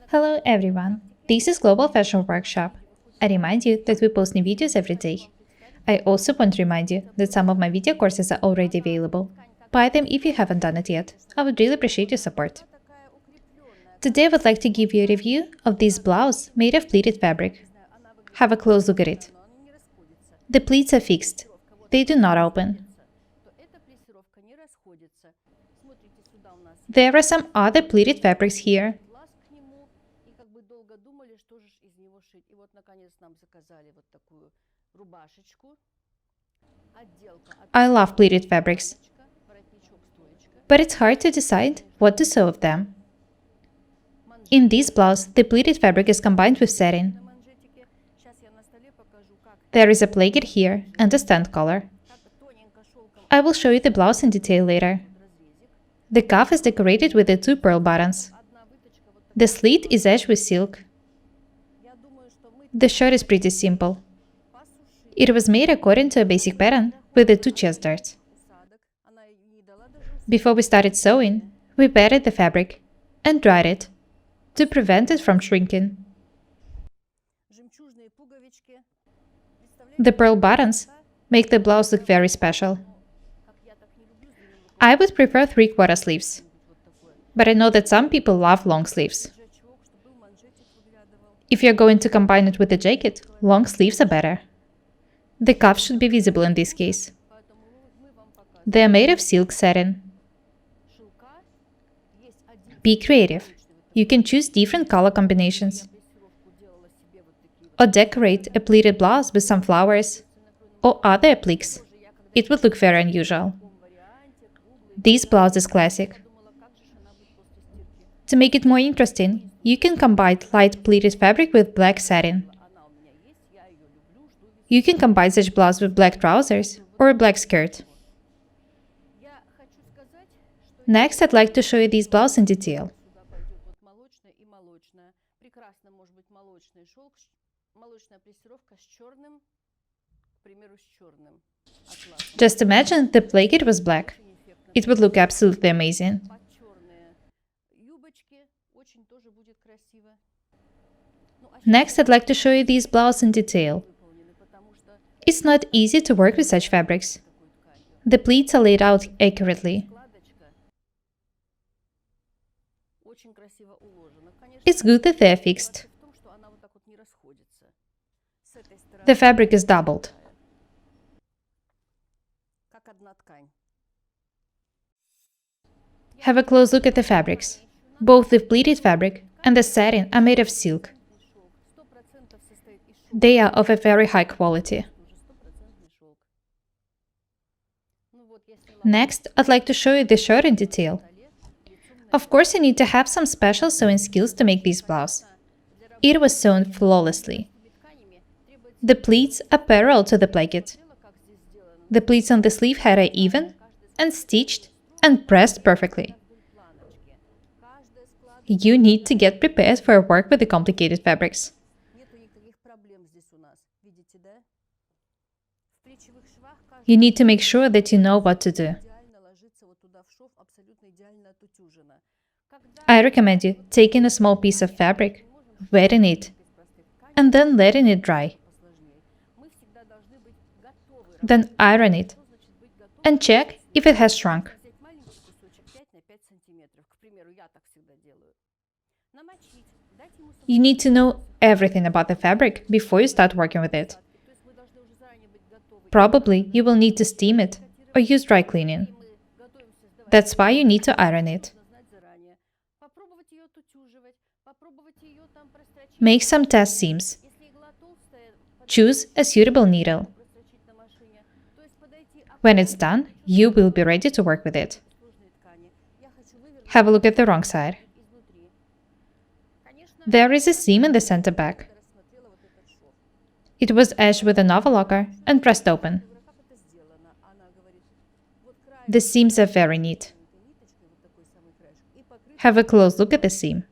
Hello everyone, this is Global Fashion Workshop. I remind you that we post new videos every day. I also want to remind you that some of my video courses are already available. Buy them if you haven't done it yet. I would really appreciate your support. Today I would like to give you a review of this blouse made of pleated fabric. Have a close look at it. The pleats are fixed. They do not open. There are some other pleated fabrics here. I love pleated fabrics, but it's hard to decide what to sew of them. In this blouse, the pleated fabric is combined with satin. There is a placket here and a stand collar. I will show you the blouse in detail later. The cuff is decorated with the two pearl buttons. The slit is edged with silk. The shirt is pretty simple. It was made according to a basic pattern with the two chest darts. Before we started sewing, we patted the fabric and dried it to prevent it from shrinking. The pearl buttons make the blouse look very special. I would prefer 3/4 sleeves, but I know that some people love long sleeves. If you're going to combine it with a jacket, long sleeves are better. The cuff should be visible in this case. They are made of silk satin. Be creative. You can choose different color combinations. Or decorate a pleated blouse with some flowers or other appliques. It would look very unusual. This blouse is classic. To make it more interesting, you can combine light pleated fabric with black satin. You can combine such blouse with black trousers or a black skirt. Next, I'd like to show you this blouse in detail. Just imagine the placket was black. It would look absolutely amazing. Next, I'd like to show you this blouse in detail. It's not easy to work with such fabrics. The pleats are laid out accurately. It's good that they are fixed. The fabric is doubled. Have a close look at the fabrics. Both the pleated fabric and the satin are made of silk. They are of a very high quality. Next, I'd like to show you the shirt in detail. Of course, you need to have some special sewing skills to make this blouse. It was sewn flawlessly. The pleats are parallel to the placket. The pleats on the sleeve head are even and stitched and pressed perfectly. You need to get prepared for work with the complicated fabrics. You need to make sure that you know what to do. I recommend you taking a small piece of fabric, wetting it, and then letting it dry. Then iron it and check if it has shrunk. You need to know everything about the fabric before you start working with it. Probably you will need to steam it or use dry cleaning. That's why you need to iron it. Make some test seams. Choose a suitable needle. When it's done, you will be ready to work with it. Have a look at the wrong side. There is a seam in the center back. It was edged with an overlocker and pressed open. The seams are very neat. Have a close look at the seam.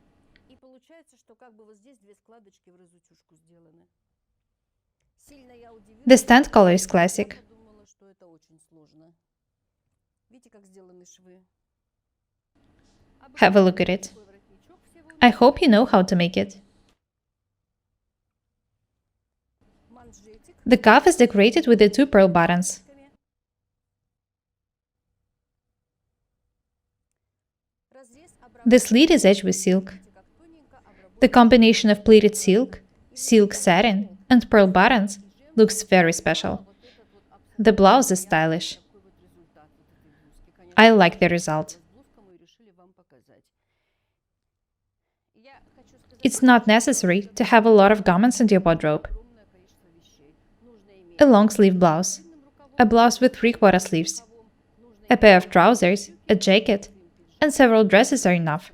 The stand collar is classic. Have a look at it. I hope you know how to make it. The cuff is decorated with the 2 pearl buttons. The slit is edged with silk. The combination of pleated silk, silk satin, and pearl buttons looks very special. The blouse is stylish. I like the result. It's not necessary to have a lot of garments in your wardrobe. A long sleeve blouse, a blouse with 3/4 sleeves, a pair of trousers, a jacket, and several dresses are enough.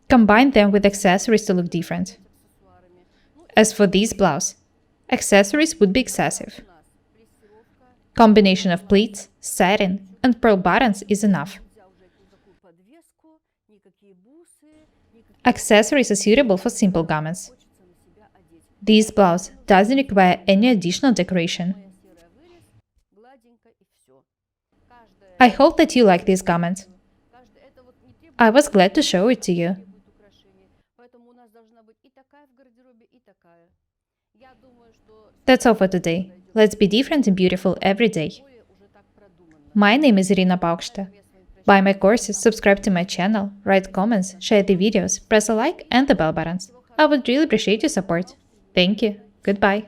Combine them with accessories to look different. As for this blouse, accessories would be excessive. Combination of pleats, satin, and pearl buttons is enough. Accessories are suitable for simple garments. This blouse doesn't require any additional decoration. I hope that you like this garment. I was glad to show it to you. That's all for today. Let's be different and beautiful every day. My name is Irina Paukshte. Buy my courses, subscribe to my channel, write comments, share the videos, press a like and the bell buttons. I would really appreciate your support. Thank you. Goodbye.